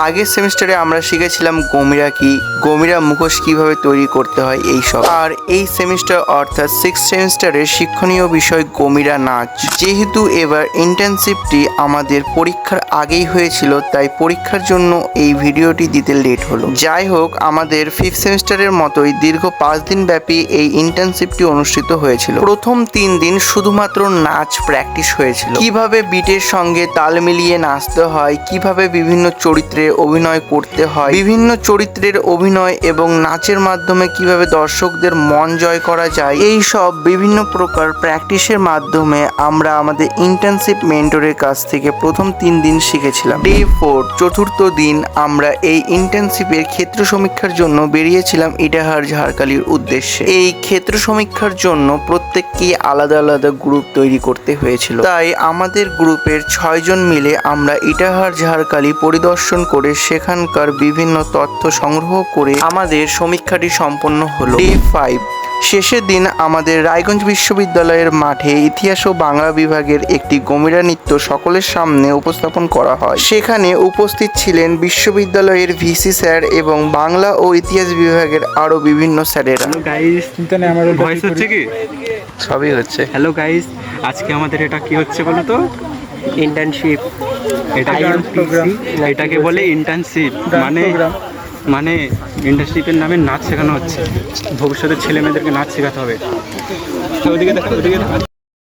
আগের সেমিস্টারে আমরা শিখেছিলাম গমিরা কি, গমিরা মুখোশ কিভাবে তৈরি করতে হয় এইসব। আর এই সেমিস্টার অর্থাৎ 6th সেমিস্টারের শিক্ষণীয় বিষয় গমিরা নাচ। যেহেতু এবার ইন্টার্নশিপটি আমাদের পরীক্ষার আগেই হয়েছিল, তাই পরীক্ষার জন্য এই ভিডিওটি দিতে লেট হলো। যাই হোক, আমাদের 5th সেমিস্টারের মতোই দীর্ঘ 5 দিন ব্যাপী এই ইন্টার্নশিপটি অনুষ্ঠিত হয়েছিল। প্রথম 3 দিন শুধুমাত্র নাচ প্র্যাকটিস হয়েছিল, কিভাবে বিটের সঙ্গে তাল মিলিয়ে নাচতে হয়, কিভাবে বিভিন্ন চরিত্রে অভিনয় করতে হয়, বিভিন্ন চরিত্রের অভিনয় এবং নাচের মাধ্যমে কিভাবে দর্শকদের মন জয় করা যায়, এই সব বিভিন্ন প্রকার প্র্যাকটিসের মাধ্যমে আমরা আমাদের ইন্টার্নশিপ মেন্টরের কাছ থেকে প্রথম 3 দিন শিখেছিলাম। ডে 4 চতুর্থ দিন আমরা এই ইন্টার্নশিপের ক্ষেত্র সমীক্ষার জন্য বেরিয়েছিলাম ইটাহার ঝাড়খালির উদ্দেশ্যে। এই ক্ষেত্র সমীক্ষার জন্য প্রত্যেককে আলাদা আলাদা গ্রুপ তৈরি করতে হয়েছিল, তাই আমাদের গ্রুপের 6 জন মিলে আমরা ইটাহার ঝাড়খালি পরিদর্শন করে সেখানকার বিভিন্ন তথ্য সংগ্রহ করে আমাদের সমীক্ষাটি সম্পন্ন হলো। ডে 5 শেষের দিন আমাদের রায়গঞ্জ বিশ্ববিদ্যালয়ের মাঠে ইতিহাস ও বাংলা বিভাগের একটি গমিরা নৃত্য সকলের সামনে উপস্থাপন করা হয়। সেখানে উপস্থিত ছিলেন বিশ্ববিদ্যালয়ের ভিসি স্যার এবং বাংলা ও ইতিহাস বিভাগের আরো বিভিন্ন স্যারেরা। গাইস, ভয়েস হচ্ছে কি? সবই হচ্ছে। হ্যালো গাইস, আজকে আমাদের এটা কি হচ্ছে বলো তো? ইন্টার্নশিপ। এটাকে বলে ইন্টার্নশিপ, মানে ইন্টার্নশিপের নামে নাচ শেখানো হচ্ছে। ভবিষ্যতের ছেলে মেয়েদেরকে নাচ শেখাতে হবে। ওদিকে দেখা